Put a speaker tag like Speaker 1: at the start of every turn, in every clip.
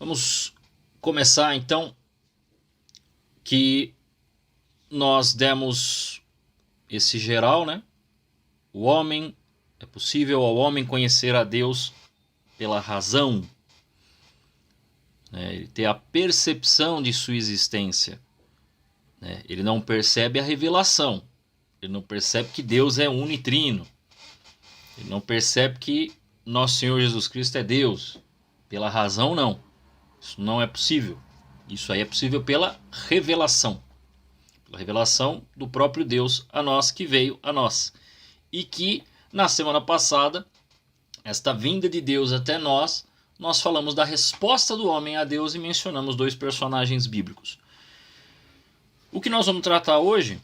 Speaker 1: Vamos começar então que nós demos esse geral, né? É possível ao homem conhecer a Deus pela razão, né? Ele ter a percepção de sua existência, né? Ele não percebe a revelação, ele não percebe que Deus é unitrino, ele não percebe que nosso Senhor Jesus Cristo é Deus. Pela razão, não. Isso não é possível. Isso aí é possível pela revelação. Pela revelação do próprio Deus a nós, que veio a nós. E que, na semana passada, esta vinda de Deus até nós falamos da resposta do homem a Deus e mencionamos dois personagens bíblicos. O que nós vamos tratar hoje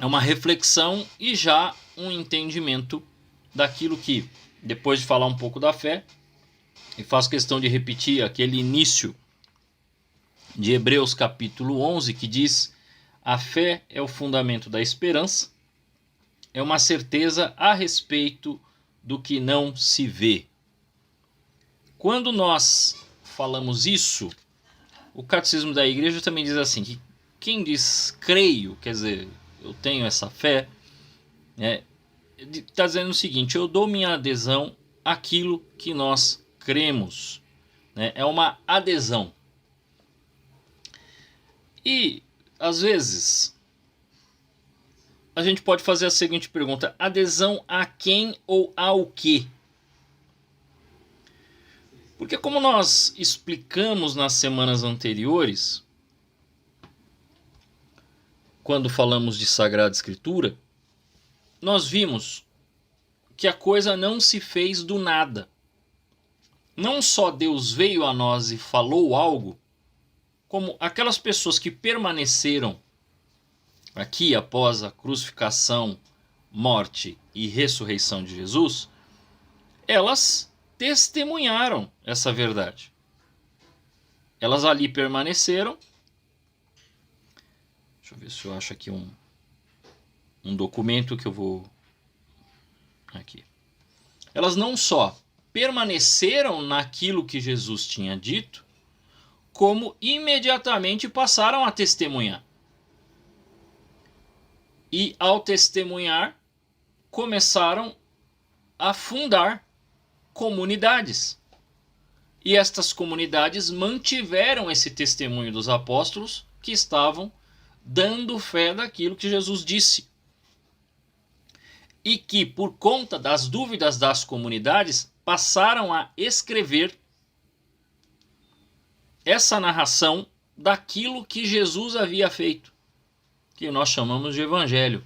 Speaker 1: é uma reflexão e já um entendimento daquilo que, depois de falar um pouco da fé, e faço questão de repetir aquele início de Hebreus capítulo 11, que diz: a fé é o fundamento da esperança, é uma certeza a respeito do que não se vê. Quando nós falamos isso, o catecismo da igreja também diz assim, que quem diz creio, quer dizer, eu tenho essa fé, né, está dizendo o seguinte: eu dou minha adesão àquilo que nós cremos, né? É uma adesão. E às vezes a gente pode fazer a seguinte pergunta: adesão a quem ou ao quê? Porque, como nós explicamos nas semanas anteriores, quando falamos de Sagrada Escritura, nós vimos que a coisa não se fez do nada. Não só Deus veio a nós e falou algo, como aquelas pessoas que permaneceram aqui após a crucificação, morte e ressurreição de Jesus, elas testemunharam essa verdade. Elas ali permaneceram. Deixa eu ver se eu acho aqui um documento que eu vou... Aqui. Elas não só permaneceram naquilo que Jesus tinha dito, como imediatamente passaram a testemunhar. E ao testemunhar, começaram a fundar comunidades. E estas comunidades mantiveram esse testemunho dos apóstolos que estavam dando fé daquilo que Jesus disse. E que, por conta das dúvidas das comunidades, passaram a escrever essa narração daquilo que Jesus havia feito, que nós chamamos de Evangelho.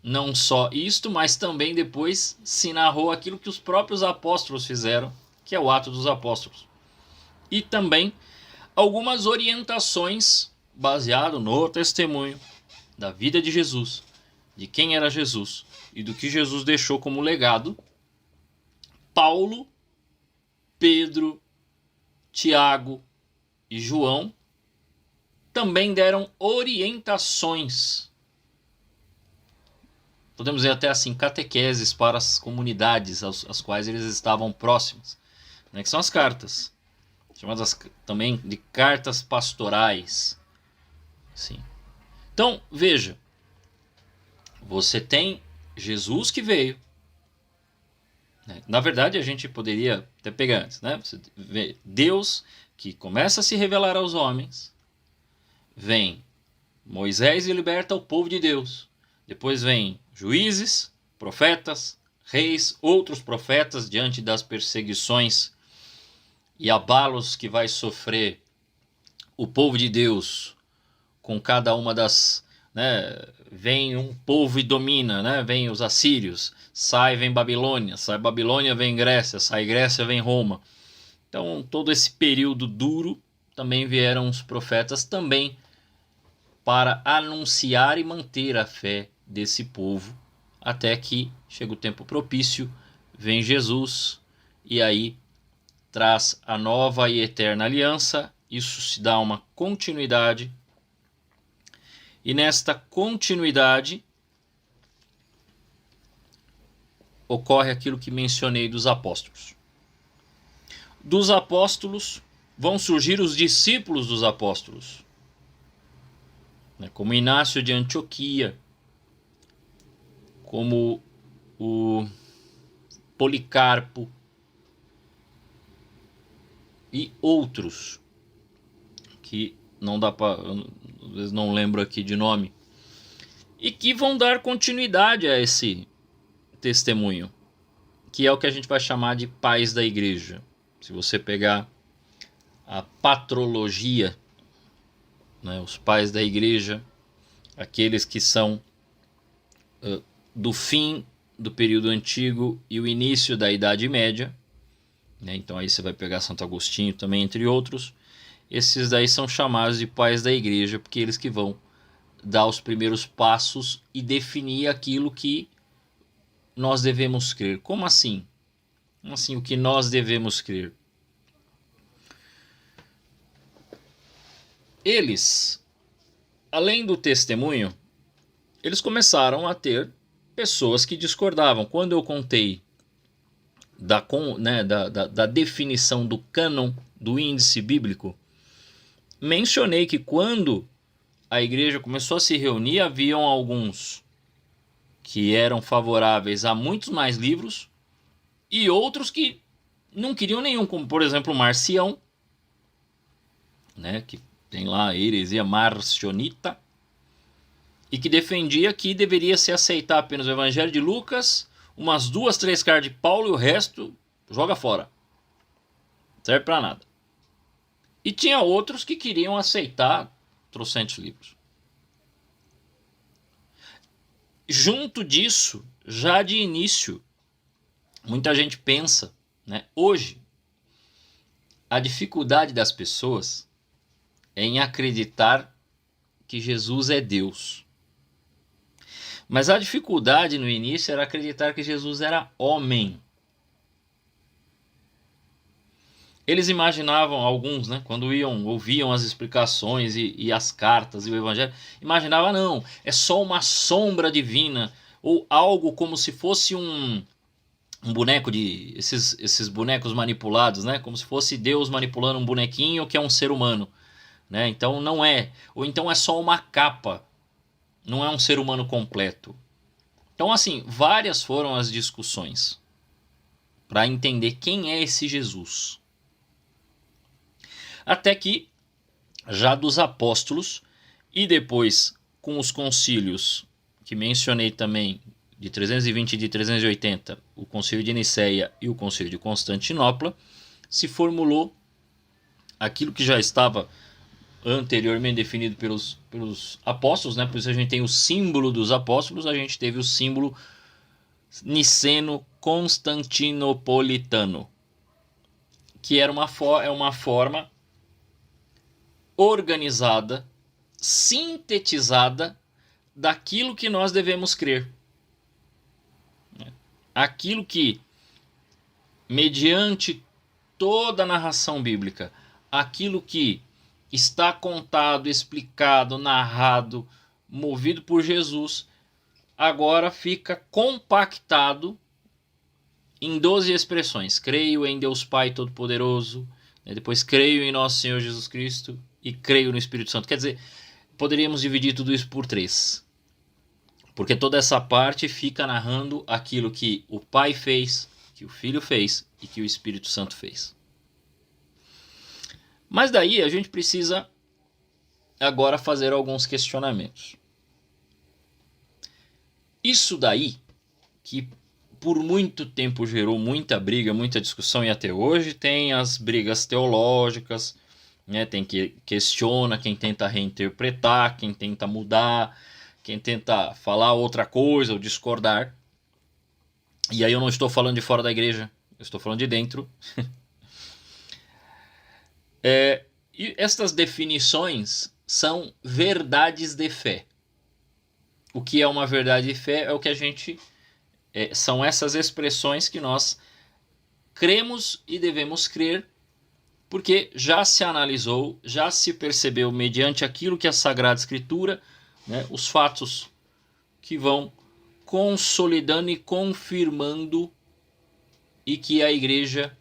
Speaker 1: Não só isto, mas também depois se narrou aquilo que os próprios apóstolos fizeram, que é o Ato dos Apóstolos. E também algumas orientações baseado no testemunho da vida de Jesus, de quem era Jesus e do que Jesus deixou como legado. Paulo, Pedro, Tiago e João também deram orientações, podemos dizer até assim, catequeses para as comunidades às quais eles estavam próximos, né, que são as cartas, chamadas também de cartas pastorais. Sim. Então, veja, você tem Jesus que veio. Na verdade, a gente poderia até pegar antes, né? Você vê Deus que começa a se revelar aos homens, vem Moisés e liberta o povo de Deus. Depois vem juízes, profetas, reis, outros profetas diante das perseguições e abalos que vai sofrer o povo de Deus com cada uma das... né? Vem um povo e domina, né? Vem os assírios, vem Babilônia, sai Babilônia, vem Grécia, sai Grécia, vem Roma. Então, todo esse período duro, também vieram os profetas também para anunciar e manter a fé desse povo, até que chega o tempo propício, vem Jesus, e aí traz a nova e eterna aliança. Isso se dá uma continuidade, e nesta continuidade ocorre aquilo que mencionei dos apóstolos. dos apóstolos vão surgir os discípulos dos apóstolos, né? Como Inácio de Antioquia, como o Policarpo e outros que não dá para, às vezes não lembro aqui de nome, e que vão dar continuidade a esse testemunho, que é o que a gente vai chamar de pais da igreja. Se você pegar a patrologia, né, os pais da igreja, aqueles que são do fim do período antigo e o início da Idade Média, né, então aí você vai pegar Santo Agostinho também, entre outros. Esses daí são chamados de pais da igreja, porque eles que vão dar os primeiros passos e definir aquilo que nós devemos crer. Como assim? Como assim o que nós devemos crer? Eles, além do testemunho, eles começaram a ter pessoas que discordavam. Quando eu contei da definição do cânon, do índice bíblico, mencionei que quando a igreja começou a se reunir, haviam alguns que eram favoráveis a muitos mais livros e outros que não queriam nenhum, como por exemplo Marcião, né, que tem lá a heresia marcionita, e que defendia que deveria se aceitar apenas o Evangelho de Lucas, umas 2, 3 cartas de Paulo e o resto joga fora. Não serve para nada. E tinha outros que queriam aceitar trocentos livros. Junto disso, já de início, muita gente pensa, né, hoje, a dificuldade das pessoas é em acreditar que Jesus é Deus. Mas a dificuldade no início era acreditar que Jesus era homem. Eles imaginavam, alguns, né, quando ouviam as explicações e as cartas e o evangelho, imaginavam, não, é só uma sombra divina, ou algo como se fosse um boneco de... esses bonecos manipulados, né, como se fosse Deus manipulando um bonequinho que é um ser humano, né, então não é, ou então é só uma capa, não é um ser humano completo. Então assim, várias foram as discussões para entender quem é esse Jesus. Até que, já dos apóstolos, e depois com os concílios, que mencionei também, de 320 e de 380, o concílio de Nicéia e o concílio de Constantinopla, se formulou aquilo que já estava anteriormente definido pelos apóstolos, né? Por isso a gente tem o símbolo dos apóstolos, a gente teve o símbolo niceno-constantinopolitano, que era uma forma organizada, sintetizada daquilo que nós devemos crer. Aquilo que, mediante toda a narração bíblica, aquilo que está contado, explicado, narrado, movido por Jesus, agora fica compactado em 12 expressões. Creio em Deus Pai Todo-Poderoso, depois creio em nosso Senhor Jesus Cristo e creio no Espírito Santo. Quer dizer, poderíamos dividir tudo isso por 3. Porque toda essa parte fica narrando aquilo que o Pai fez, que o Filho fez e que o Espírito Santo fez. Mas daí a gente precisa agora fazer alguns questionamentos. Isso daí, que por muito tempo gerou muita briga, muita discussão, e até hoje tem as brigas teológicas, né? Tem que questiona, quem tenta reinterpretar, quem tenta mudar, quem tenta falar outra coisa ou discordar. E aí eu não estou falando de fora da igreja, eu estou falando de dentro. E estas definições são verdades de fé. O que é uma verdade de fé é o que a gente... são essas expressões que nós cremos e devemos crer, porque já se analisou, já se percebeu mediante aquilo que a Sagrada Escritura, né, os fatos que vão consolidando e confirmando, e que a igreja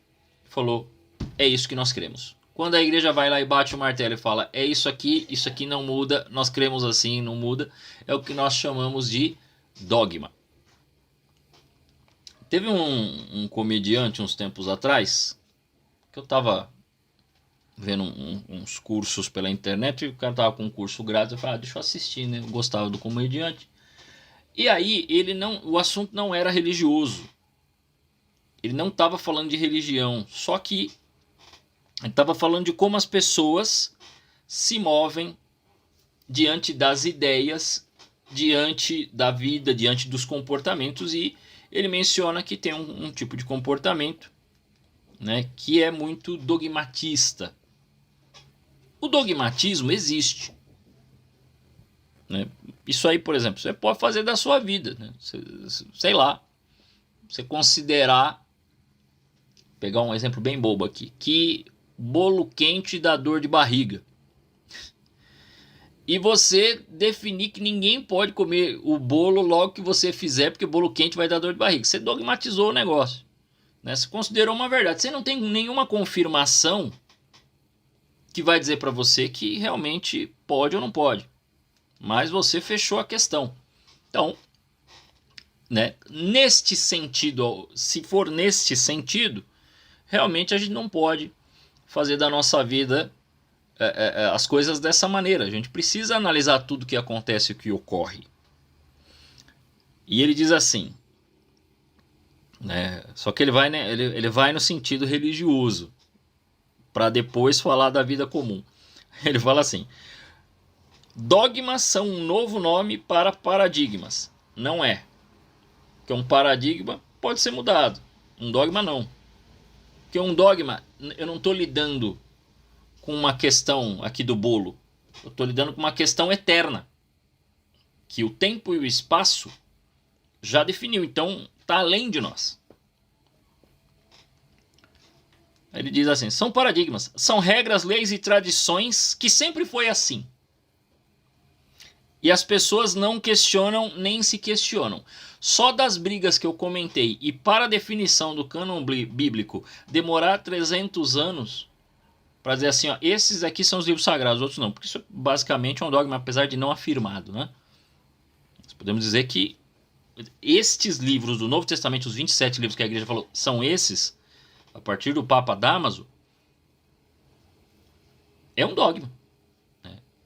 Speaker 1: falou, é isso que nós cremos. Quando a igreja vai lá e bate o martelo e fala, é isso aqui não muda, nós cremos assim, não muda, é o que nós chamamos de dogma. Teve um comediante uns tempos atrás, que eu tava vendo uns cursos pela internet, e o cara tava com um curso grátis, eu falei, deixa eu assistir, né? Eu gostava do comediante. E aí, o assunto não era religioso. Ele não estava falando de religião, só que ele estava falando de como as pessoas se movem diante das ideias, diante da vida, diante dos comportamentos, e ele menciona que tem um tipo de comportamento, né, que é muito dogmatista. O dogmatismo existe, né? Isso aí, por exemplo, você pode fazer da sua vida, né? Sei lá, você considerar, pegar um exemplo bem bobo aqui, que bolo quente dá dor de barriga. E você definir que ninguém pode comer o bolo logo que você fizer, porque bolo quente vai dar dor de barriga. Você dogmatizou o negócio, né? Você considerou uma verdade. Você não tem nenhuma confirmação que vai dizer para você que realmente pode ou não pode. Mas você fechou a questão. Então, né, neste sentido, se for neste sentido, realmente a gente não pode fazer da nossa vida as coisas dessa maneira. A gente precisa analisar tudo que acontece e o que ocorre. E ele diz assim, né, só que ele vai, né, ele vai no sentido religioso, para depois falar da vida comum. Ele fala assim, dogmas são um novo nome para paradigmas. Não é. Porque um paradigma pode ser mudado. Um dogma não. Porque um dogma, eu não estou lidando com uma questão aqui do bolo. Eu estou lidando com uma questão eterna. Que o tempo e o espaço já definiu. Então, está além de nós. Ele diz assim, são paradigmas. São regras, leis e tradições que sempre foi assim. E as pessoas não questionam nem se questionam. Só das brigas que eu comentei e para a definição do cânon bíblico demorar 300 anos para dizer assim, ó, esses aqui são os livros sagrados, outros não. Porque isso basicamente é um dogma, apesar de não afirmado, né? Nós podemos dizer que estes livros do Novo Testamento, os 27 livros que a igreja falou, são esses, a partir do Papa Dámaso, é um dogma.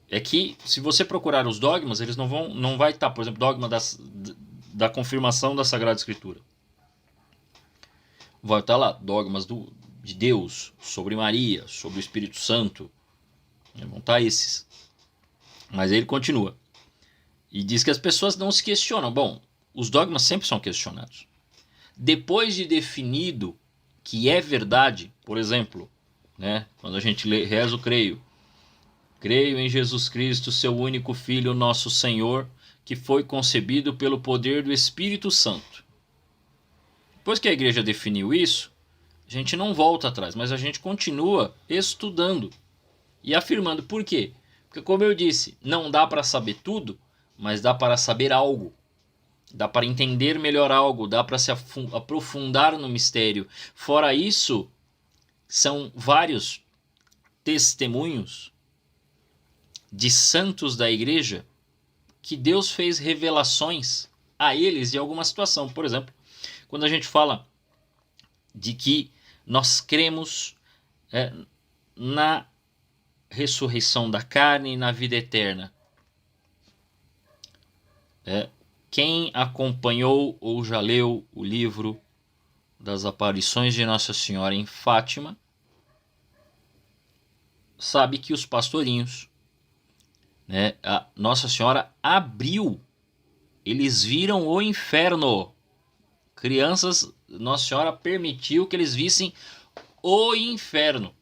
Speaker 1: É que, se você procurar os dogmas, eles não vai estar, por exemplo, dogma da confirmação da Sagrada Escritura. Vai estar lá, dogmas de Deus, sobre Maria, sobre o Espírito Santo. Vão estar esses. Mas ele continua. E diz que as pessoas não se questionam. Bom, os dogmas sempre são questionados. Depois de definido que é verdade, por exemplo, né, quando a gente reza o creio, creio em Jesus Cristo, seu único Filho, nosso Senhor, que foi concebido pelo poder do Espírito Santo. Depois que a igreja definiu isso, a gente não volta atrás, mas a gente continua estudando e afirmando. Por quê? Porque, como eu disse, não dá para saber tudo, mas dá para saber algo. Dá para entender melhor algo, dá para se aprofundar no mistério. Fora isso, são vários testemunhos de santos da igreja que Deus fez revelações a eles de alguma situação. Por exemplo, quando a gente fala de que nós cremos na ressurreição da carne e na vida eterna. Quem acompanhou ou já leu o livro das aparições de Nossa Senhora em Fátima sabe que os pastorinhos, né, a Nossa Senhora abriu, eles viram o inferno. Crianças, Nossa Senhora permitiu que eles vissem o inferno.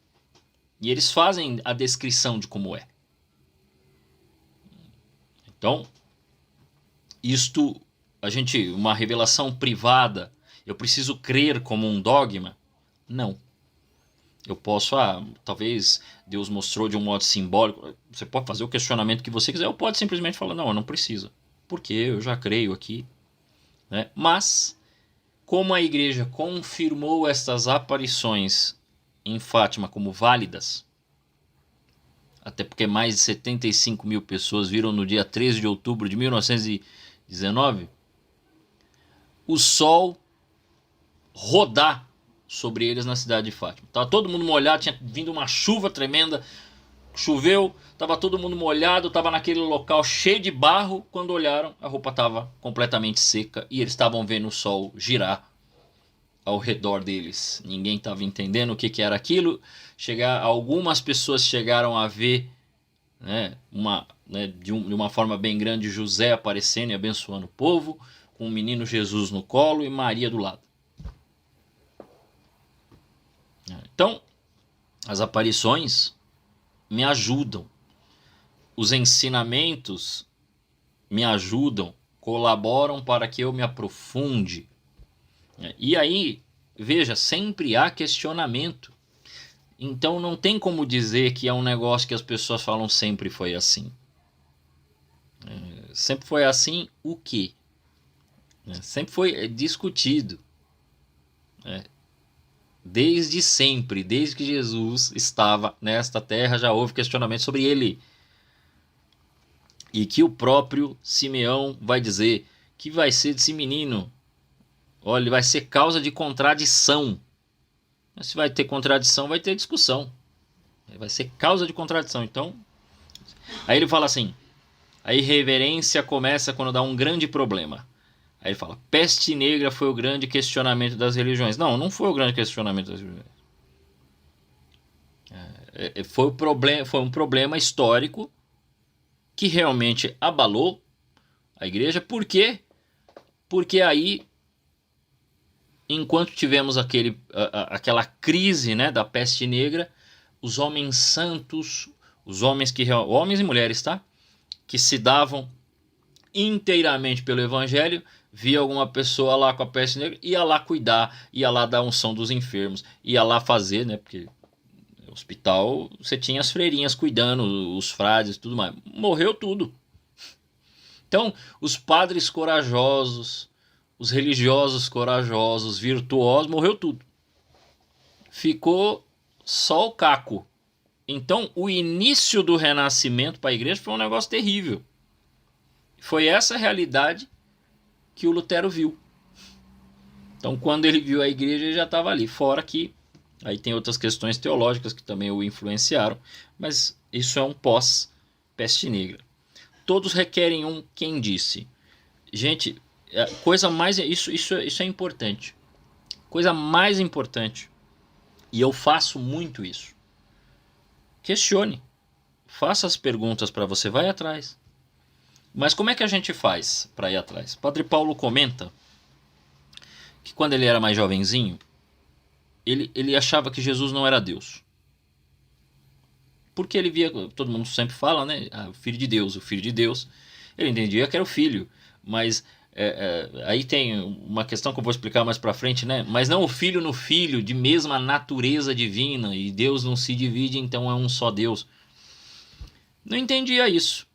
Speaker 1: E eles fazem a descrição de como é. Então, isto, uma revelação privada, eu preciso crer como um dogma? Não. Eu posso, talvez Deus mostrou de um modo simbólico. Você pode fazer o questionamento que você quiser, ou pode simplesmente falar, não precisa. Porque eu já creio aqui. Mas, como a igreja confirmou estas aparições em Fátima como válidas, até porque mais de 75 mil pessoas viram no dia 13 de outubro de 1919 o sol rodar sobre eles na cidade de Fátima. Tava todo mundo molhado, tinha vindo uma chuva tremenda, choveu, tava todo mundo molhado, tava naquele local cheio de barro. Quando olharam, a roupa tava completamente seca e eles estavam vendo o sol girar ao redor deles. Ninguém estava entendendo o que era aquilo. Algumas pessoas chegaram a ver, de uma forma bem grande, José aparecendo e abençoando o povo, com o menino Jesus no colo e Maria do lado. Então, as aparições me ajudam. Os ensinamentos me ajudam, colaboram para que eu me aprofunde. E aí, veja, sempre há questionamento. Então não tem como dizer que é um negócio que as pessoas falam sempre foi assim. Sempre foi assim o quê? Sempre foi discutido. Desde sempre, desde que Jesus estava nesta terra, já houve questionamento sobre ele. E que o próprio Simeão vai dizer que vai ser desse menino. Olha, ele vai ser causa de contradição. Mas se vai ter contradição, vai ter discussão. Vai ser causa de contradição. Então, aí ele fala assim, a irreverência começa quando dá um grande problema. Aí ele fala, peste negra foi o grande questionamento das religiões. Não, não foi o grande questionamento das religiões. Foi um problema histórico que realmente abalou a igreja. Por quê? Porque aí, enquanto tivemos aquela crise, da peste negra, os homens santos, homens e mulheres, tá? Que se davam inteiramente pelo evangelho, via alguma pessoa lá com a peste negra, ia lá cuidar, ia lá dar unção dos enfermos, ia lá fazer, porque no hospital você tinha as freirinhas cuidando, os frades e tudo mais. Morreu tudo. Então, os padres corajosos, os religiosos corajosos, virtuosos, morreu tudo. Ficou só o caco. Então, o início do renascimento para a igreja foi um negócio terrível. Foi essa realidade que o Lutero viu. Então, quando ele viu a igreja, ele já estava ali. Fora que aí tem outras questões teológicas que também o influenciaram, mas isso é um pós-peste negra. Todos requerem um quem disse. Gente, coisa mais... Isso é importante. Coisa mais importante, e eu faço muito isso. Questione. Faça as perguntas para você, vai atrás. Mas como é que a gente faz para ir atrás? Padre Paulo comenta que quando ele era mais jovenzinho, ele achava que Jesus não era Deus. Porque ele via, todo mundo sempre fala, o filho de Deus, o filho de Deus. Ele entendia que era o filho, mas aí tem uma questão que eu vou explicar mais para frente, mas não o filho no filho, de mesma natureza divina, e Deus não se divide, então é um só Deus. Não entendia isso.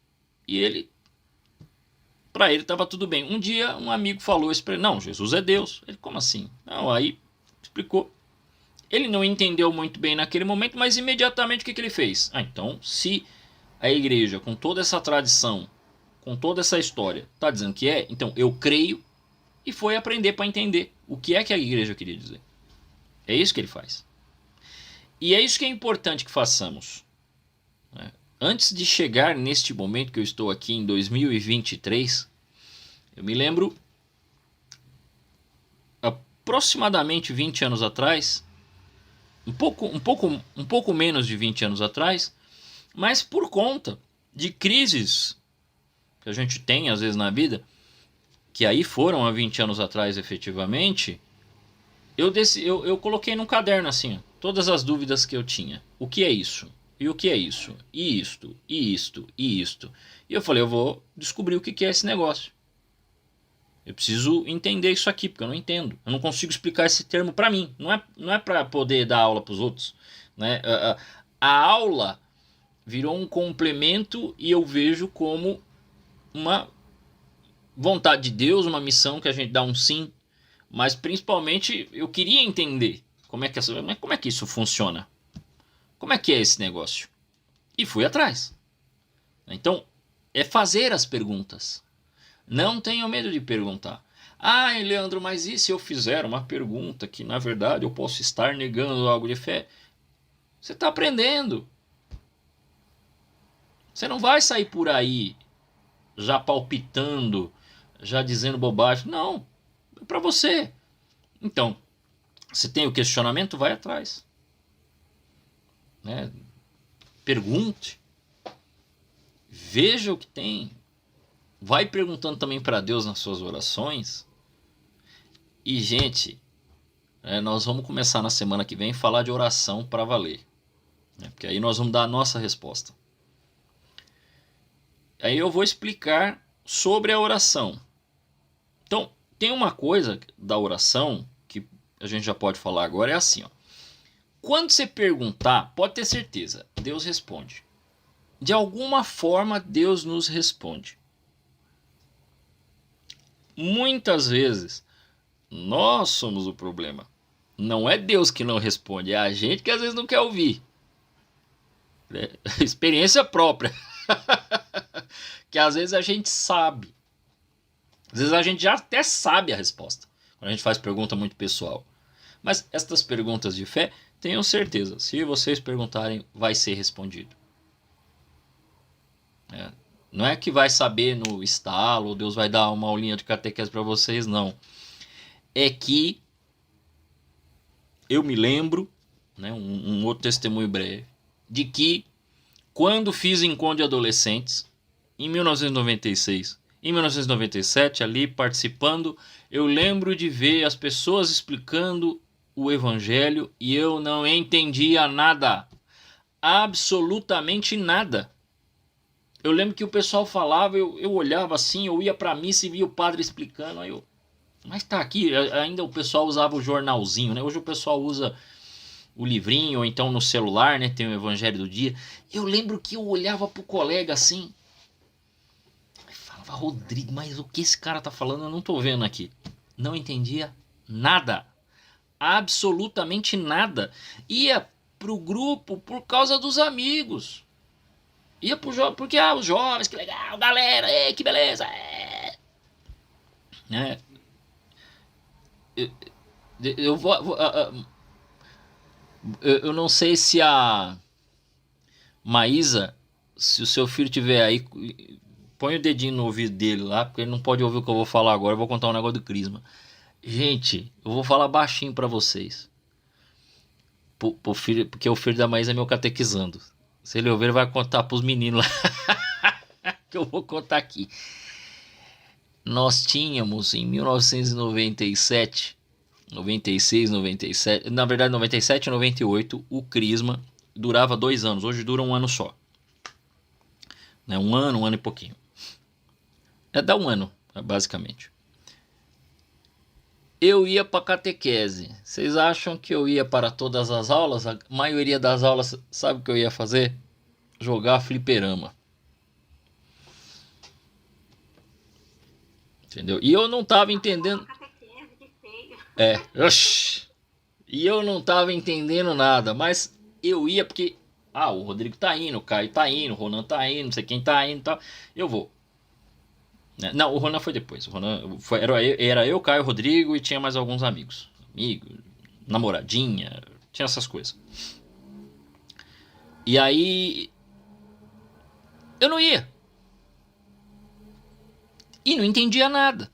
Speaker 1: E para ele estava tudo bem. Um dia um amigo falou isso para ele, não, Jesus é Deus. Ele, como assim? Não, aí explicou. Ele não entendeu muito bem naquele momento, mas imediatamente o que ele fez? Então, se a igreja, com toda essa tradição, com toda essa história, está dizendo que é, então eu creio, e foi aprender para entender o que é que a igreja queria dizer. É isso que ele faz. E é isso que é importante que façamos. Antes de chegar neste momento que eu estou aqui em 2023, eu me lembro aproximadamente 20 anos atrás, um pouco menos de 20 anos atrás, mas por conta de crises que a gente tem às vezes na vida, que aí foram há 20 anos atrás efetivamente, eu coloquei num caderno assim, todas as dúvidas que eu tinha. O que é isso? E o que é isso? E isto, e isto, e isto. E eu falei, eu vou descobrir o que é esse negócio. Eu preciso entender isso aqui, porque eu não entendo. Eu não consigo explicar esse termo para mim. Não é para poder dar aula para os outros. A aula virou um complemento e eu vejo como uma vontade de Deus, uma missão que a gente dá um sim. Mas principalmente eu queria entender Como é que isso funciona? Como é que é esse negócio? E fui atrás. Então, é fazer as perguntas. Não tenham medo de perguntar. Ah, Leandro, mas e se eu fizer uma pergunta que, na verdade, eu posso estar negando algo de fé? Você está aprendendo. Você não vai sair por aí já palpitando, já dizendo bobagem. Não, é para você. Então, se tem o questionamento, vai atrás. Né? Pergunte. Veja o que tem. Vai perguntando também para Deus nas suas orações. E, gente, nós vamos começar na semana que vem a falar de oração para valer. Porque aí nós vamos dar a nossa resposta. Aí eu vou explicar sobre a oração. Então, tem uma coisa da oração que a gente já pode falar agora, é assim, ó. Quando você perguntar, pode ter certeza, Deus responde. De alguma forma, Deus nos responde. Muitas vezes, nós somos o problema. Não é Deus que não responde, é a gente que às vezes não quer ouvir. Experiência própria. Que às vezes a gente sabe. Às vezes a gente já até sabe a resposta. Quando a gente faz pergunta muito pessoal. Mas estas perguntas de fé, tenham certeza. Se vocês perguntarem, vai ser respondido. Não é que vai saber no estalo, ou Deus vai dar uma aulinha de catequese para vocês, não. É que eu me lembro, né, um outro testemunho breve, de que quando fiz encontro de adolescentes, em 1996, em 1997, ali participando, eu lembro de ver as pessoas explicando o evangelho e eu não entendia nada. Absolutamente nada. Eu lembro que o pessoal falava, eu olhava assim, eu ia para a missa e via o padre explicando, aí eu... Mas tá aqui, ainda o pessoal usava o jornalzinho, né? Hoje o pessoal usa o livrinho, ou então no celular, né? Tem o evangelho do dia. Eu lembro que eu olhava pro colega assim, e falava, Rodrigo, mas o que esse cara tá falando eu não tô vendo aqui. Não entendia nada. Absolutamente nada. Ia pro grupo por causa dos amigos. Ia pro jovem, porque os jovens, que legal, galera, que beleza. Né? Eu vou, eu não sei se a Maísa, se o seu filho tiver aí, põe o dedinho no ouvido dele lá, porque ele não pode ouvir o que eu vou falar agora. Eu vou contar um negócio do Crisma. Gente, eu vou falar baixinho pra vocês. Pro filho, porque o filho da Maísa é meu catequizando. Se ele ouvir, ele vai contar pros meninos lá. Que eu vou contar aqui. Nós tínhamos em 1997, 96, 97, na verdade 97 e 98, o Crisma durava 2 anos, hoje dura 1 ano só. Né? Um ano e pouquinho. Dá 1 ano, basicamente. Eu ia para catequese. Vocês acham que eu ia para todas as aulas? A maioria das aulas, sabe o que eu ia fazer? Jogar fliperama. Entendeu? E eu não tava entendendo. E eu não tava entendendo nada, mas eu ia porque o Rodrigo tá indo, o Caio tá indo, o Ronan tá indo, não sei quem tá indo e tal. Eu vou. Não, o Ronan foi depois. O Ronan era eu, Caio, Rodrigo e tinha mais alguns amigos. Namoradinha, tinha essas coisas. E aí eu não ia. E não entendia nada.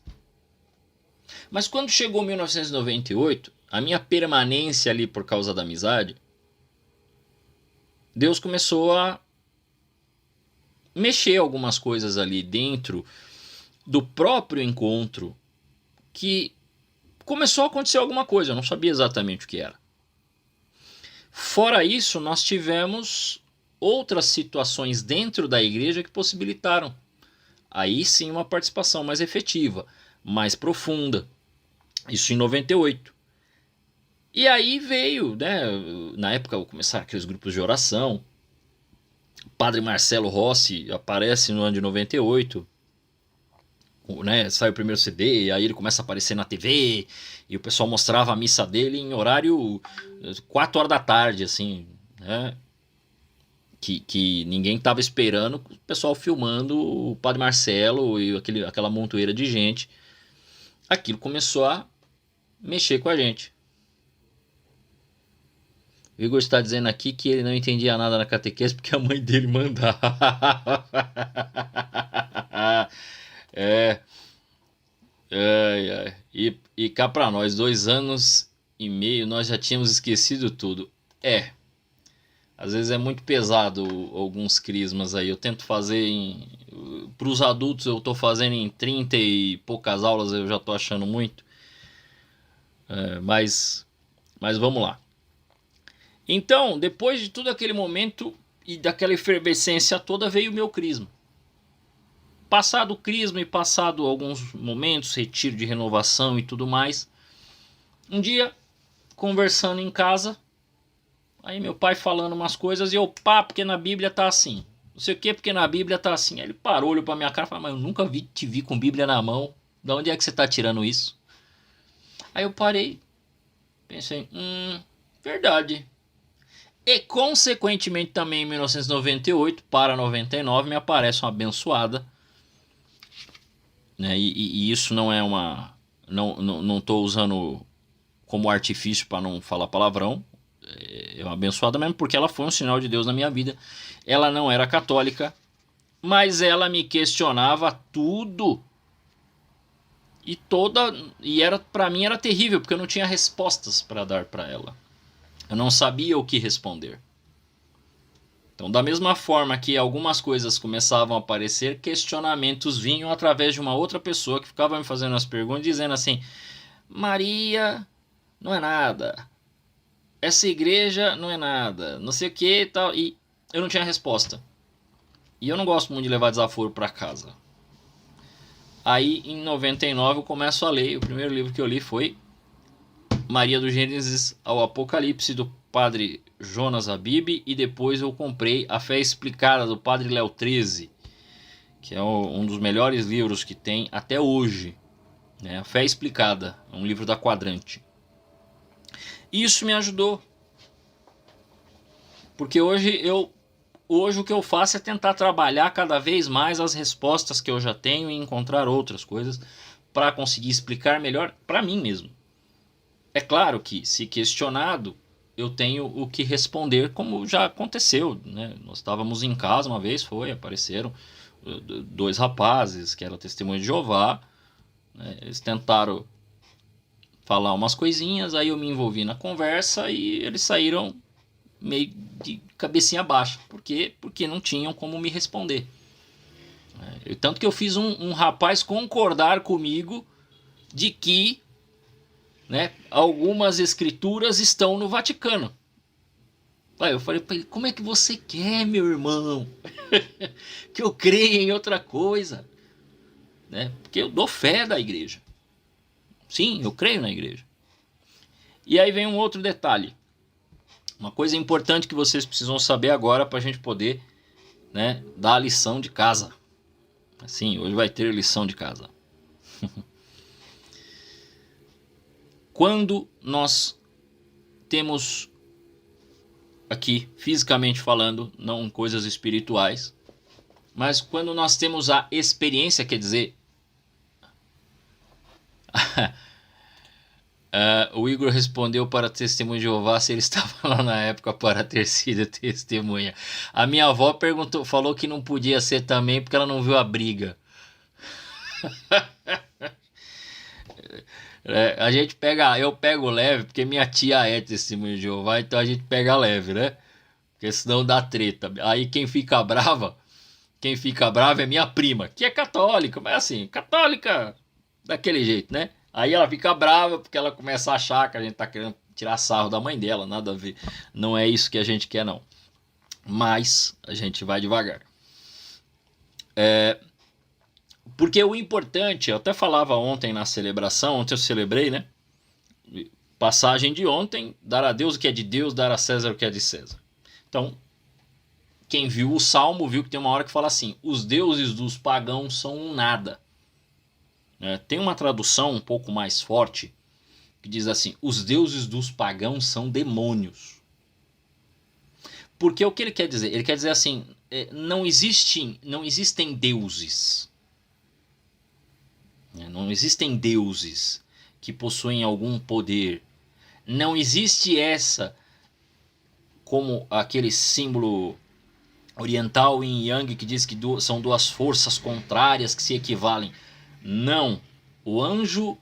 Speaker 1: Mas quando chegou 1998, a minha permanência ali por causa da amizade, Deus começou a mexer algumas coisas ali dentro do próprio encontro, que começou a acontecer alguma coisa, eu não sabia exatamente o que era. Fora isso, nós tivemos outras situações dentro da igreja que possibilitaram aí sim uma participação mais efetiva, mais profunda. Isso em 98. E aí veio, né, na época começaram aqueles grupos de oração. O padre Marcelo Rossi aparece no ano de 98 né, sai o primeiro CD, aí ele começa a aparecer na TV, e o pessoal mostrava a missa dele em horário 4 horas da tarde, assim, né? Que ninguém tava esperando, o pessoal filmando o Padre Marcelo e aquela montoeira de gente. Aquilo começou a mexer com a gente. O Igor está dizendo aqui que ele não entendia nada na catequese porque a mãe dele mandava. É, ai, ai. E cá pra nós, 2 anos e meio, nós já tínhamos esquecido tudo. Às vezes é muito pesado alguns crismas aí. Eu tento fazer para os adultos, eu tô fazendo em 30 e poucas aulas, eu já tô achando muito. Mas vamos lá. Então, depois de todo aquele momento e daquela efervescência toda, veio o meu crisma. Passado o crisma e passado alguns momentos, retiro de renovação e tudo mais, um dia, conversando em casa, aí meu pai falando umas coisas e eu, porque na Bíblia tá assim. Não sei o que, porque na Bíblia tá assim. Aí ele parou, olhou pra minha cara e falou, mas eu nunca te vi com Bíblia na mão. De onde é que você tá tirando isso? Aí eu parei, pensei, verdade. E consequentemente também em 1998 para 99 me aparece uma abençoada, né? E isso não é uma, não tô usando como artifício para não falar palavrão. É uma abençoada mesmo porque ela foi um sinal de Deus na minha vida. Ela não era católica, mas ela me questionava tudo. E era para mim era terrível porque eu não tinha respostas para dar para ela. Eu não sabia o que responder. Então, da mesma forma que algumas coisas começavam a aparecer, questionamentos vinham através de uma outra pessoa que ficava me fazendo as perguntas, dizendo assim: Maria não é nada, essa igreja não é nada, não sei o que e tal. E eu não tinha resposta. E eu não gosto muito de levar desaforo para casa. Aí, em 99, eu começo a ler. O primeiro livro que eu li foi Maria do Gênesis ao Apocalipse, do padre Jonas Habib, e depois eu comprei A Fé Explicada, do padre Léo 13, que é um dos melhores livros que tem até hoje, né? A Fé Explicada, é um livro da Quadrante. Isso me ajudou, porque hoje o que eu faço é tentar trabalhar cada vez mais as respostas que eu já tenho e encontrar outras coisas para conseguir explicar melhor para mim mesmo. É claro que, se questionado, eu tenho o que responder, como já aconteceu, né? Nós estávamos em casa uma vez, apareceram 2 rapazes que eram testemunhas de Jeová, né? Eles tentaram falar umas coisinhas, aí eu me envolvi na conversa e eles saíram meio de cabecinha baixa. Por quê? Porque não tinham como me responder. Tanto que eu fiz um rapaz concordar comigo de que, né, algumas escrituras estão no Vaticano. Aí eu falei para ele: como é que você quer, meu irmão, que eu creia em outra coisa, né? Porque eu dou fé da igreja. Sim, eu creio na igreja. E aí vem um outro detalhe, uma coisa importante que vocês precisam saber agora para a gente poder, né, dar a lição de casa. Sim, hoje vai ter lição de casa. Quando nós temos aqui, fisicamente falando, não coisas espirituais, mas quando nós temos a experiência, quer dizer, o Igor respondeu para testemunho de Jeová se ele estava lá na época para ter sido testemunha. A minha avó falou que não podia ser também porque ela não viu a briga. Eu pego leve porque minha tia é testemunha de Jeová, então a gente pega leve, né? Porque senão dá treta. Aí quem fica brava é minha prima, que é católica, mas assim, católica daquele jeito, né? Aí ela fica brava porque ela começa a achar que a gente tá querendo tirar sarro da mãe dela, nada a ver. Não é isso que a gente quer, não. Mas a gente vai devagar. Porque o importante, eu até falava ontem na celebração, ontem eu celebrei, né? Passagem de ontem: dar a Deus o que é de Deus, dar a César o que é de César. Então, quem viu o Salmo viu que tem uma hora que fala assim: os deuses dos pagãos são um nada. Tem uma tradução um pouco mais forte que diz assim: os deuses dos pagãos são demônios. Porque o que ele quer dizer? Ele quer dizer assim, não existem deuses. Não existem deuses que possuem algum poder. Não existe essa, como aquele símbolo oriental yin yang que diz que são duas forças contrárias que se equivalem. Não. O anjo,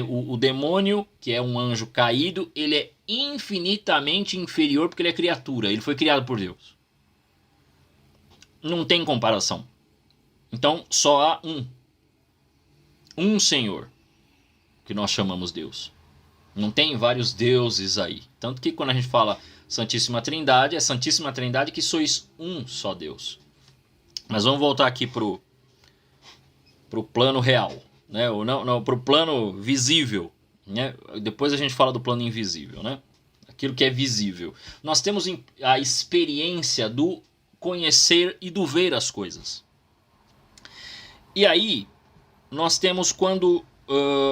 Speaker 1: o demônio, que é um anjo caído, ele é infinitamente inferior porque ele é criatura. Ele foi criado por Deus. Não tem comparação. Então só há um Senhor, que nós chamamos Deus. Não tem vários deuses aí. Tanto que quando a gente fala Santíssima Trindade, é Santíssima Trindade que sois um só Deus. Mas vamos voltar aqui pro plano real, né? Ou não, pro plano visível, né? Depois a gente fala do plano invisível, né? Aquilo que é visível. Nós temos a experiência do conhecer e do ver as coisas. E aí, nós temos quando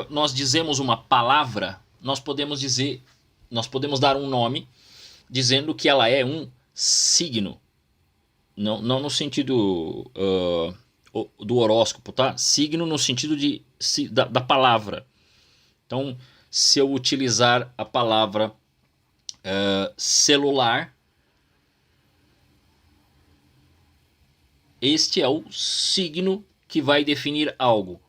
Speaker 1: nós dizemos uma palavra, nós podemos dar um nome dizendo que ela é um signo. Não no sentido do horóscopo, tá? Signo no sentido da palavra. Então, se eu utilizar a palavra celular, este é o signo que vai definir algo.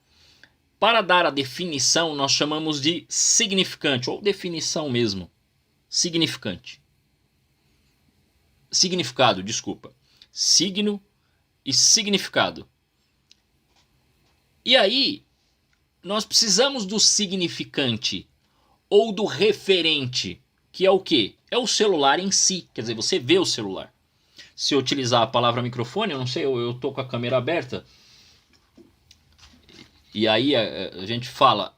Speaker 1: Para dar a definição, nós chamamos de significante, ou definição mesmo. Significante. Significado, desculpa. Signo e significado. E aí, nós precisamos do significante ou do referente, que é o quê? É o celular em si. Quer dizer, você vê o celular. Se eu utilizar a palavra microfone, eu não sei, eu estou com a câmera aberta. E aí a gente fala,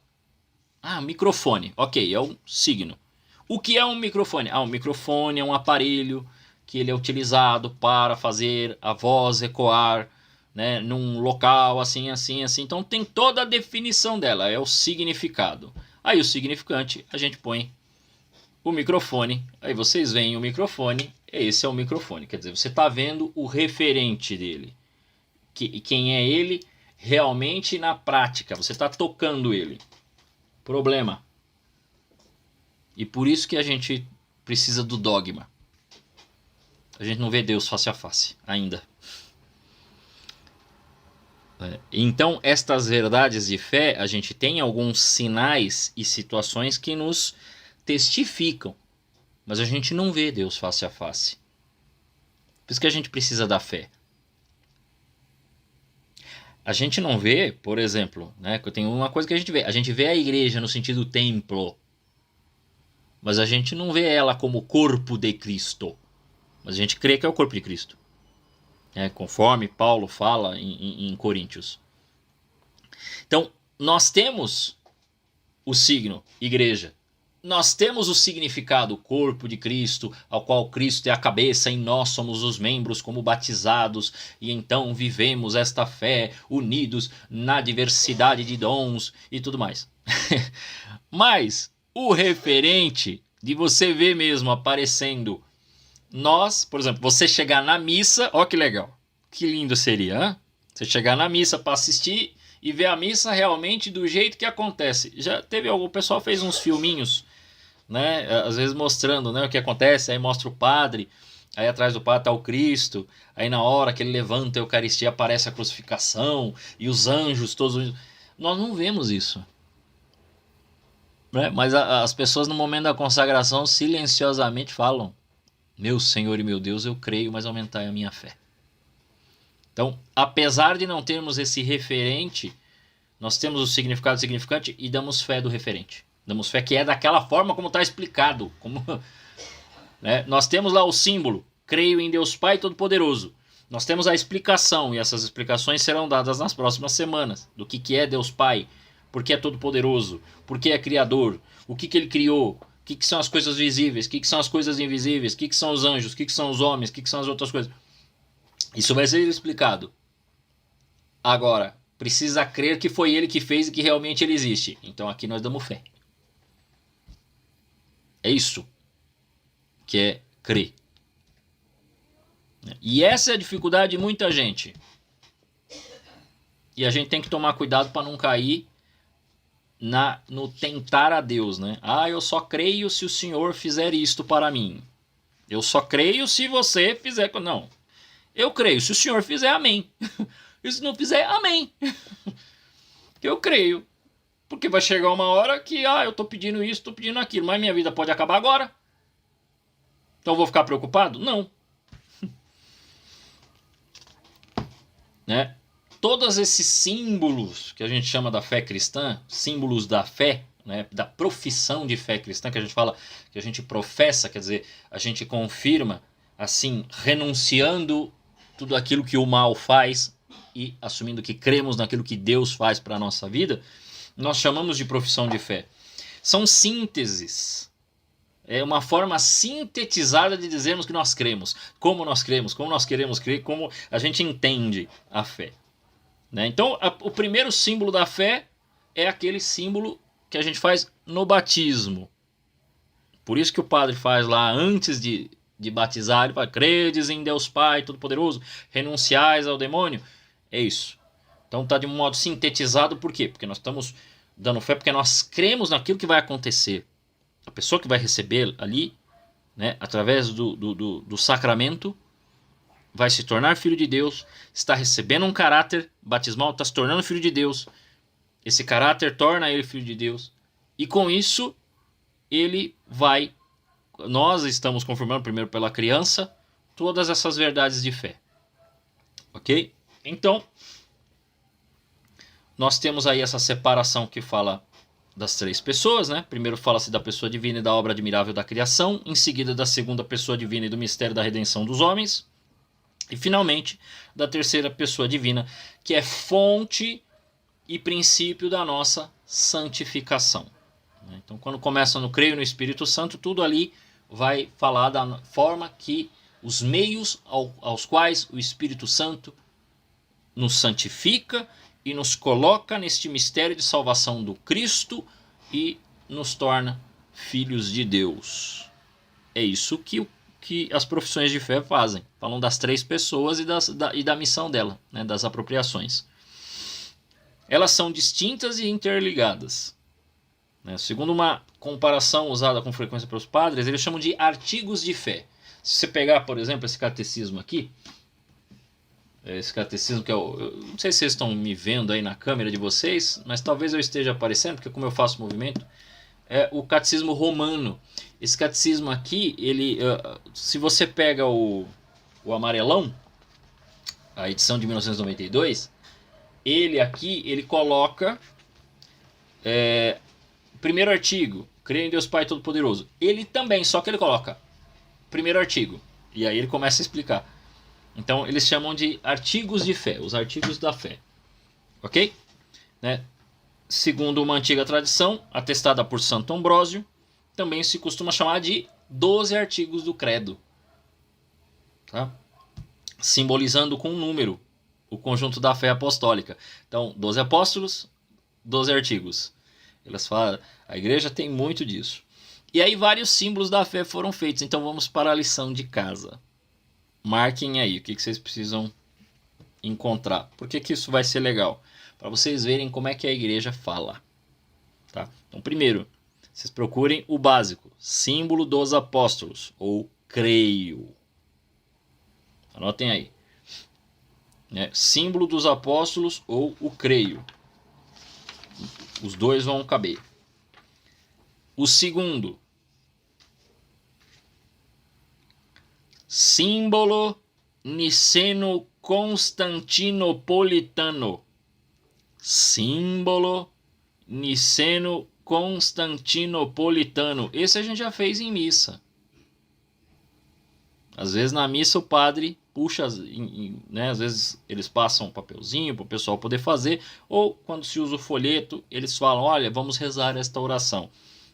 Speaker 1: microfone, ok, é um signo. O que é um microfone? Um microfone é um aparelho que ele é utilizado para fazer a voz ecoar, né, num local assim. Então tem toda a definição dela, é o significado. Aí o significante, a gente põe o microfone, aí vocês veem o microfone, esse é o microfone. Quer dizer, você está vendo o referente dele, quem é ele realmente na prática, você está tocando ele. Problema. E por isso que a gente precisa do dogma. A gente não vê Deus face a face ainda. Então, estas verdades de fé, a gente tem alguns sinais e situações que nos testificam. Mas a gente não vê Deus face a face. Por isso que a gente precisa da fé. A gente não vê, por exemplo, né, tem uma coisa que a gente vê a igreja no sentido templo, mas a gente não vê ela como corpo de Cristo, mas a gente crê que é o corpo de Cristo, conforme Paulo fala em Coríntios. Então, nós temos o signo igreja, nós temos o significado corpo de Cristo, ao qual Cristo é a cabeça e nós somos os membros como batizados, e então vivemos esta fé unidos na diversidade de dons e tudo mais. Mas o referente de você ver mesmo aparecendo nós, por exemplo, você chegar na missa, ó que legal, que lindo seria, hein? Você chegar na missa para assistir e ver a missa realmente do jeito que acontece. Já teve o pessoal fez uns filminhos, né, às vezes mostrando, né, o que acontece, aí mostra o padre, aí atrás do padre está o Cristo, aí na hora que ele levanta a Eucaristia aparece a crucificação e os anjos todos. Nós não vemos isso, né? Mas as pessoas no momento da consagração silenciosamente falam: meu Senhor e meu Deus, eu creio, mas aumentai a minha fé. Então, apesar de não termos esse referente, nós temos o significado significante e damos fé do referente. Damos fé que é daquela forma como está explicado. Né? Nós temos lá o símbolo, creio em Deus Pai Todo-Poderoso. Nós temos a explicação, e essas explicações serão dadas nas próximas semanas, do que é Deus Pai, por que é Todo-Poderoso, por que é Criador, o que ele criou, o que são as coisas visíveis, o que são as coisas invisíveis, o que são os anjos, o que são os homens, o que são as outras coisas. Isso vai ser explicado. Agora, precisa crer que foi ele que fez e que realmente ele existe. Então aqui nós damos fé. É isso que é crer. E essa é a dificuldade de muita gente. E a gente tem que tomar cuidado para não cair no tentar a Deus, né? Eu só creio se o Senhor fizer isto para mim. Eu só creio se você fizer... Não. Eu creio. Se o Senhor fizer, amém. E se não fizer, amém. Eu creio. Porque vai chegar uma hora que, eu tô pedindo isso, tô pedindo aquilo, mas minha vida pode acabar agora. Então eu vou ficar preocupado? Não. Né? Todos esses símbolos que a gente chama da fé cristã, símbolos da fé, né, da profissão de fé cristã, que a gente fala, que a gente professa, quer dizer, a gente confirma, assim, renunciando tudo aquilo que o mal faz e assumindo que cremos naquilo que Deus faz para a nossa vida, nós chamamos de profissão de fé. São sínteses. É uma forma sintetizada de dizermos que nós cremos, como nós queremos crer, como a gente entende a fé. Né? Então, o primeiro símbolo da fé é aquele símbolo que a gente faz no batismo. Por isso que o padre faz lá antes de batizar, ele fala: credes em Deus Pai Todo-Poderoso, renunciais ao demônio. É isso. Então está de um modo sintetizado, por quê? Porque nós estamos dando fé, porque nós cremos naquilo que vai acontecer. A pessoa que vai receber ali, né, através do sacramento, vai se tornar filho de Deus, está recebendo um caráter batismal, está se tornando filho de Deus. Esse caráter torna ele filho de Deus. E com isso, nós estamos confirmando primeiro pela criança todas essas verdades de fé. Ok? Então, nós temos aí essa separação que fala das três pessoas, né? Primeiro fala-se da pessoa divina e da obra admirável da criação, em seguida da segunda pessoa divina e do mistério da redenção dos homens, e finalmente da terceira pessoa divina, que é fonte e princípio da nossa santificação. Então, quando começa no creio no Espírito Santo, tudo ali vai falar da forma que os meios aos quais o Espírito Santo nos santifica e nos coloca neste mistério de salvação do Cristo e nos torna filhos de Deus. É isso que as profissões de fé fazem. Falam das três pessoas e da missão dela, né, das apropriações. Elas são distintas e interligadas. Né? Segundo uma comparação usada com frequência pelos padres, eles chamam de artigos de fé. Se você pegar, por exemplo, esse catecismo aqui, esse catecismo que eu não sei se vocês estão me vendo aí na câmera de vocês, mas talvez eu esteja aparecendo, porque como eu faço movimento, é o catecismo romano. Esse catecismo aqui, se você pega o amarelão, a edição de 1992, ele coloca primeiro artigo, creio em Deus Pai Todo-Poderoso. Ele também, só que ele coloca primeiro artigo, e aí ele começa a explicar. Então, eles chamam de artigos de fé, os artigos da fé. Ok? Né? Segundo uma antiga tradição, atestada por Santo Ambrósio, também se costuma chamar de 12 artigos do credo. Tá? Simbolizando com um número o conjunto da fé apostólica. Então, 12 apóstolos, 12 artigos. Eles falam, a igreja tem muito disso. E aí vários símbolos da fé foram feitos. Então, vamos para a lição de casa. Marquem aí o que vocês precisam encontrar. Por que isso vai ser legal? Para vocês verem como é que a igreja fala. Tá? Então, primeiro, vocês procurem o básico. Símbolo dos apóstolos, ou creio. Anotem aí. Símbolo dos apóstolos ou o creio. Os dois vão caber. O segundo, símbolo niceno-constantinopolitano. Símbolo niceno-constantinopolitano. Esse a gente já fez em missa. Às vezes na missa o padre puxa, né, às vezes eles passam um papelzinho para o pessoal poder fazer, ou quando se usa o folheto, eles falam, olha, vamos rezar esta oração.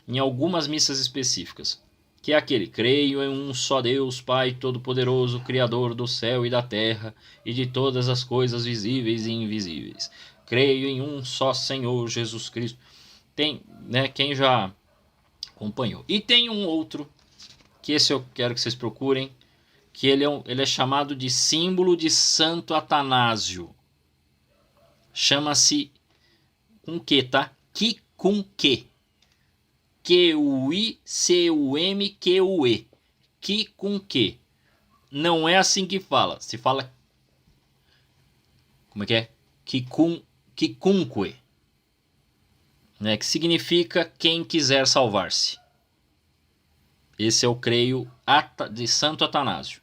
Speaker 1: Em algumas missas específicas, que é aquele, creio em um só Deus, Pai Todo-Poderoso, Criador do céu e da terra, e de todas as coisas visíveis e invisíveis. creio em um só Senhor Jesus Cristo. Tem, né, quem já acompanhou. E tem um outro, que esse eu quero que vocês procurem, que ele é chamado de símbolo de Santo Atanásio. Chama-se com que, tá? Quicunque. Q-U-I-C-U-M-Q-U-E. Quicunque. Não é assim que fala. Se fala... Como é que é? Quicunque. Né? Que significa quem quiser salvar-se. Esse eu creio de Santo Atanásio.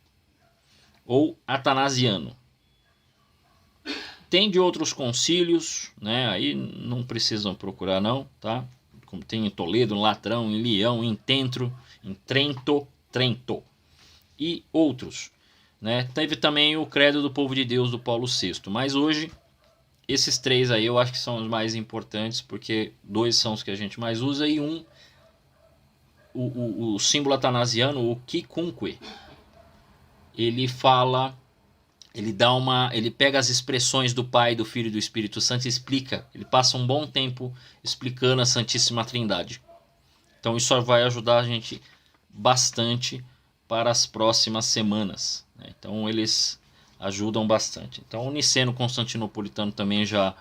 Speaker 1: Ou Atanasiano. Tem de outros concílios, né? Aí não precisam procurar não, tá? Como tem em Toledo, em Latrão, em Leão, em Trento, e outros, né? Teve também o Credo do Povo de Deus do Paulo VI, mas hoje esses três aí eu acho que são os mais importantes, porque dois são os que a gente mais usa e o símbolo atanasiano, o quicunque, ele fala... Ele pega as expressões do Pai, do Filho e do Espírito Santo e explica. Ele passa um bom tempo explicando a Santíssima Trindade. Então isso vai ajudar a gente bastante para as próximas semanas, né? Então eles ajudam bastante. Então o Niceno Constantinopolitano também já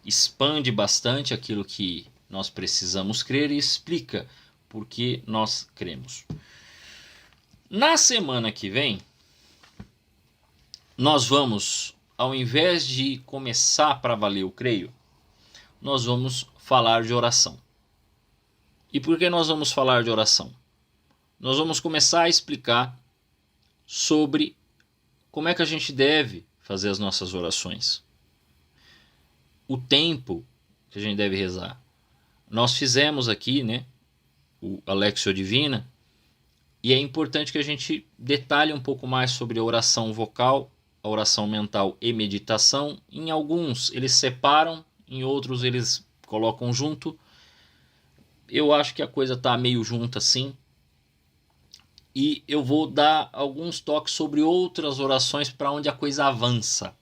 Speaker 1: expande bastante aquilo que nós precisamos crer e explica por que nós cremos. Na semana que vem, nós vamos, ao invés de começar para valer o creio, nós vamos falar de oração. E por que nós vamos falar de oração? Nós vamos começar a explicar sobre como é que a gente deve fazer as nossas orações. O tempo que a gente deve rezar. Nós fizemos aqui, né, o Alexio Divina, e é importante que a gente detalhe um pouco mais sobre a oração vocal, a oração mental e meditação. Em alguns eles separam, em outros eles colocam junto. Eu acho que a coisa está meio junta assim. E eu vou dar alguns toques sobre outras orações para onde a coisa avança,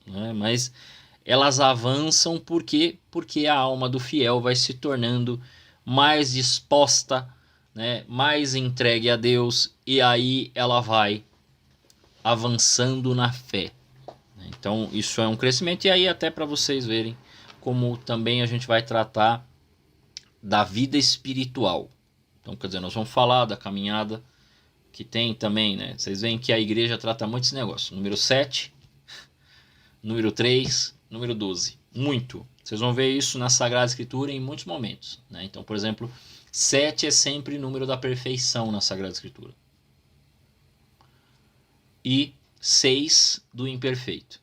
Speaker 1: né? Mas elas avançam porque a alma do fiel vai se tornando mais disposta, né? Mais entregue a Deus, e aí ela vai avançando na fé. Então isso é um crescimento, e aí até para vocês verem como também a gente vai tratar da vida espiritual. Então, quer dizer, nós vamos falar da caminhada que tem também, né? Vocês veem que a igreja trata muito esse negócio. Número 7, número 3, número 12. Muito. Vocês vão ver isso na Sagrada Escritura em muitos momentos, né? Então, por exemplo, 7 é sempre número da perfeição na Sagrada Escritura. E 6 do imperfeito.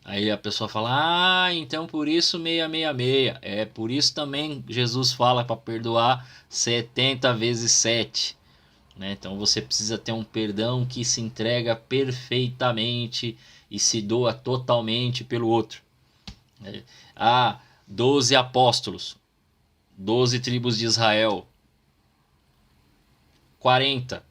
Speaker 1: Aí a pessoa fala, então por isso 666. É por isso também Jesus fala para perdoar 70 vezes 7. Né? Então você precisa ter um perdão que se entrega perfeitamente e se doa totalmente pelo outro. 12 apóstolos, 12 tribos de Israel, 40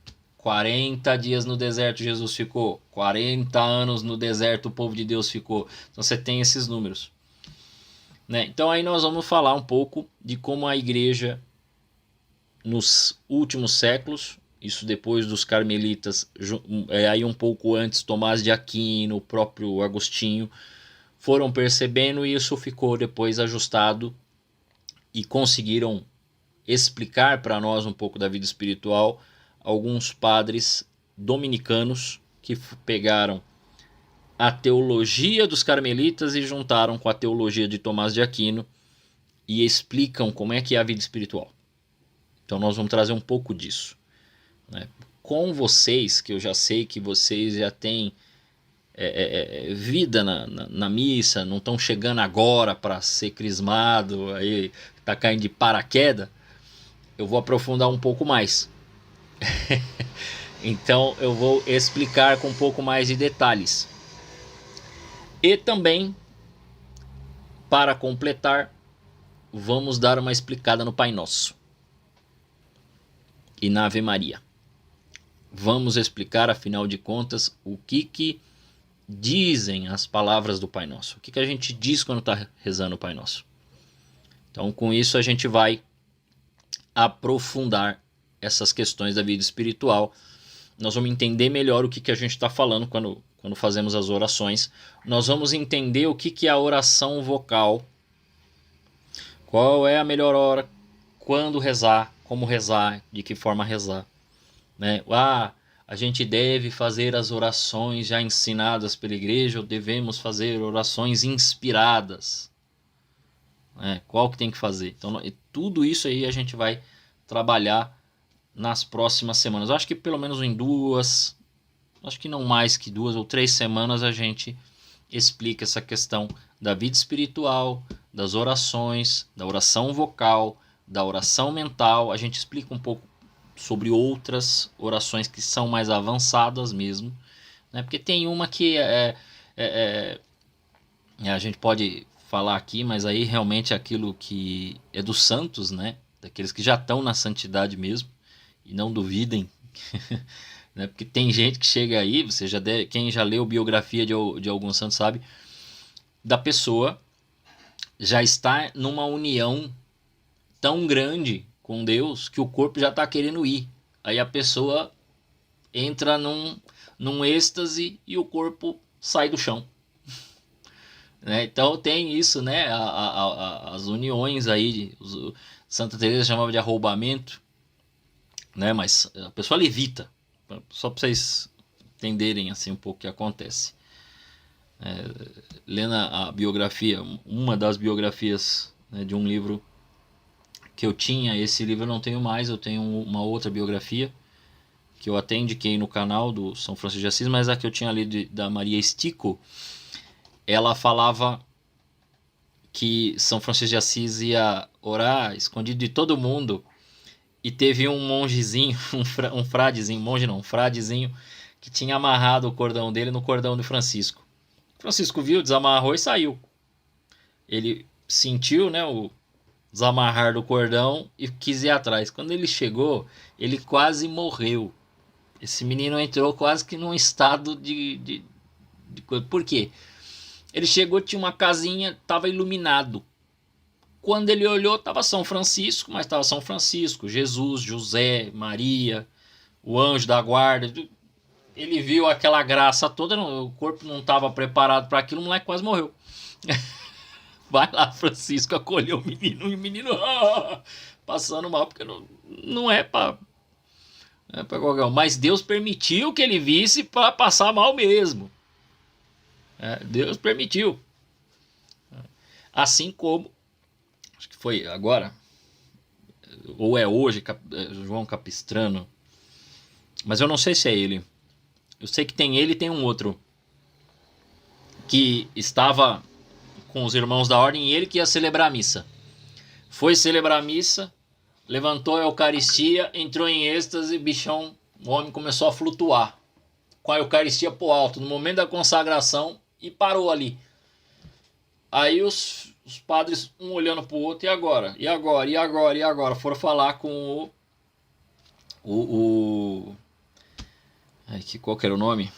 Speaker 1: dias no deserto Jesus ficou, 40 anos no deserto o povo de Deus ficou. Então você tem esses números, né? Então aí nós vamos falar um pouco de como a igreja nos últimos séculos, isso depois dos carmelitas, aí um pouco antes Tomás de Aquino, o próprio Agostinho, foram percebendo, e isso ficou depois ajustado e conseguiram explicar para nós um pouco da vida espiritual alguns padres dominicanos que pegaram a teologia dos carmelitas e juntaram com a teologia de Tomás de Aquino e explicam como é que é a vida espiritual. Então nós vamos trazer um pouco disso, né? Com vocês, que eu já sei que vocês já têm vida na missa, não estão chegando agora para ser crismado, aí tá caindo de paraquedas, eu vou aprofundar um pouco mais. Então eu vou explicar com um pouco mais de detalhes. E também, para completar, vamos dar uma explicada no Pai Nosso e na Ave Maria. Vamos explicar, afinal de contas, o que dizem as palavras do Pai Nosso? O que a gente diz quando está rezando o Pai Nosso? Então, com isso, a gente vai aprofundar essas questões da vida espiritual. Nós vamos entender melhor o que a gente está falando quando fazemos as orações. Nós vamos entender o que é a oração vocal, qual é a melhor hora, quando rezar, como rezar, de que forma rezar, né? A gente deve fazer as orações já ensinadas pela igreja ou devemos fazer orações inspiradas, né? Qual que tem que fazer? Então, tudo isso aí a gente vai trabalhar nas próximas semanas. Eu acho que pelo menos em 2, acho que não mais que 2 ou 3 semanas a gente explica essa questão da vida espiritual, das orações, da oração vocal, da oração mental. A gente explica um pouco sobre outras orações que são mais avançadas mesmo, né? Porque tem uma que a gente pode falar aqui, mas aí realmente é aquilo que é dos santos, né? Daqueles que já estão na santidade mesmo, e não duvidem, né? Porque tem gente que chega aí, quem já leu biografia de algum santo sabe, da pessoa já está numa união tão grande com Deus que o corpo já está querendo ir. Aí a pessoa entra num êxtase e o corpo sai do chão. Né? Então tem isso, né? As uniões aí, Santa Teresa chamava de arrombamento, né? Mas a pessoa levita, só para vocês entenderem assim um pouco o que acontece. Lendo a biografia, uma das biografias, né, de um livro que eu tinha, esse livro eu não tenho mais, eu tenho uma outra biografia que eu até indiquei no canal do São Francisco de Assis, mas a que eu tinha lido da Maria Estico, ela falava que São Francisco de Assis ia orar escondido de todo mundo, e teve um mongezinho, um fradezinho, monge não, um fradezinho, que tinha amarrado o cordão dele no cordão de Francisco. Francisco viu, desamarrou e saiu. Ele sentiu, né, o desamarrar do cordão e quis ir atrás. Quando ele chegou, ele quase morreu. Esse menino entrou quase que num estado de coisa. Por quê? Ele chegou, tinha uma casinha, estava iluminado. Quando ele olhou, estava São Francisco, mas estava São Francisco, Jesus, José, Maria, o anjo da guarda. Ele viu aquela graça toda, o corpo não estava preparado para aquilo, o moleque quase morreu. Vai lá, Francisco acolheu o menino, e o menino passando mal, porque não é para qualquer um. Mas Deus permitiu que ele visse para passar mal mesmo. Deus permitiu. Assim como, acho que foi agora, ou é hoje, João Capistrano, mas eu não sei se é ele. Eu sei que tem ele e tem um outro que estava com os irmãos da ordem e ele que ia celebrar a missa. Foi celebrar a missa, levantou a Eucaristia, entrou em êxtase, bichão, o homem começou a flutuar com a Eucaristia pro alto, no momento da consagração, e parou ali. Aí os padres, um olhando pro outro, e agora? E agora? E agora? E agora? Foram falar com qual que era o nome?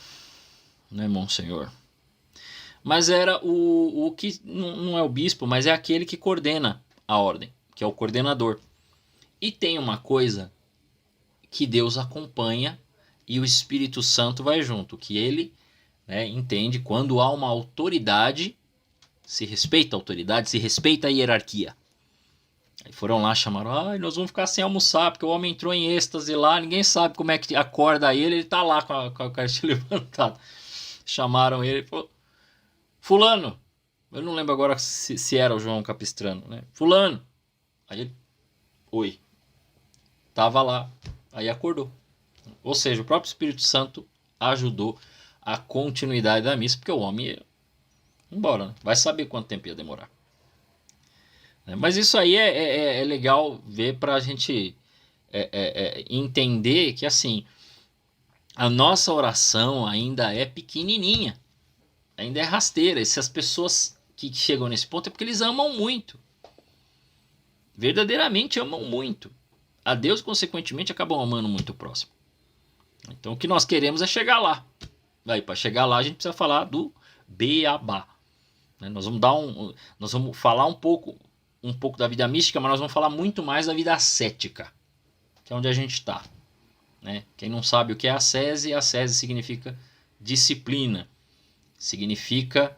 Speaker 1: Não é Monsenhor. Mas era o que não é o bispo, mas é aquele que coordena a ordem, que é o coordenador. E tem uma coisa que Deus acompanha e o Espírito Santo vai junto, que ele, né, entende quando há uma autoridade, se respeita a autoridade, se respeita a hierarquia. Aí foram lá, chamaram, nós vamos ficar sem almoçar, porque o homem entrou em êxtase lá, ninguém sabe como é que acorda ele tá lá com a Eucaristia levantada. Chamaram ele e falou, fulano, eu não lembro agora se era o João Capistrano, né? Fulano. Aí ele, oi. Tava lá, aí acordou. Ou seja, o próprio Espírito Santo ajudou a continuidade da missa, porque o homem ia embora, né? Vai saber quanto tempo ia demorar. Mas isso aí é legal ver para a gente entender que assim, a nossa oração ainda é pequenininha, ainda é rasteira. E se as pessoas que chegam nesse ponto é porque eles amam muito, verdadeiramente amam muito a Deus, consequentemente acabam amando muito o próximo. Então o que nós queremos é chegar lá, Aí, para chegar lá, a gente precisa falar do beabá. Né? Nós vamos falar um pouco da vida mística, mas nós vamos falar muito mais da vida ascética, que é onde a gente está. Né? Quem não sabe o que é ascese significa disciplina, significa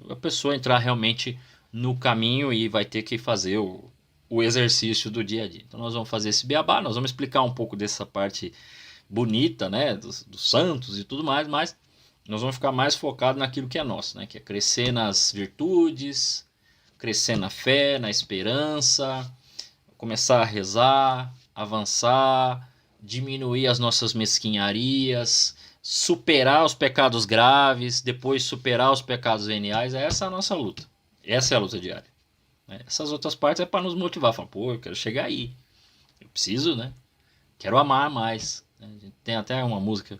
Speaker 1: a pessoa entrar realmente no caminho e vai ter que fazer o exercício do dia a dia. Então nós vamos fazer esse beabá, nós vamos explicar um pouco dessa parte bonita, né, dos santos e tudo mais, mas nós vamos ficar mais focados naquilo que é nosso, né, que é crescer nas virtudes, crescer na fé, na esperança, começar a rezar, avançar, diminuir as nossas mesquinharias, superar os pecados graves, depois superar os pecados veniais. Essa é a nossa luta. Essa é a luta diária. Essas outras partes é para nos motivar. Falar, pô, eu quero chegar aí. Eu preciso, né? Quero amar mais. Tem até uma música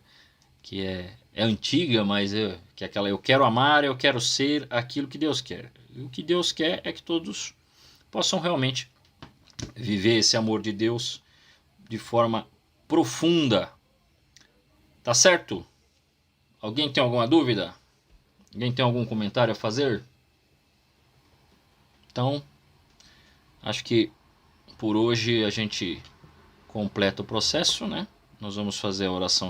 Speaker 1: que é antiga, mas que é aquela: eu quero amar, eu quero ser aquilo que Deus quer. E o que Deus quer é que todos possam realmente viver esse amor de Deus de forma profunda. Tá certo? Alguém tem alguma dúvida? Alguém tem algum comentário a fazer? Então, acho que por hoje a gente completa o processo, né? Nós vamos fazer a oração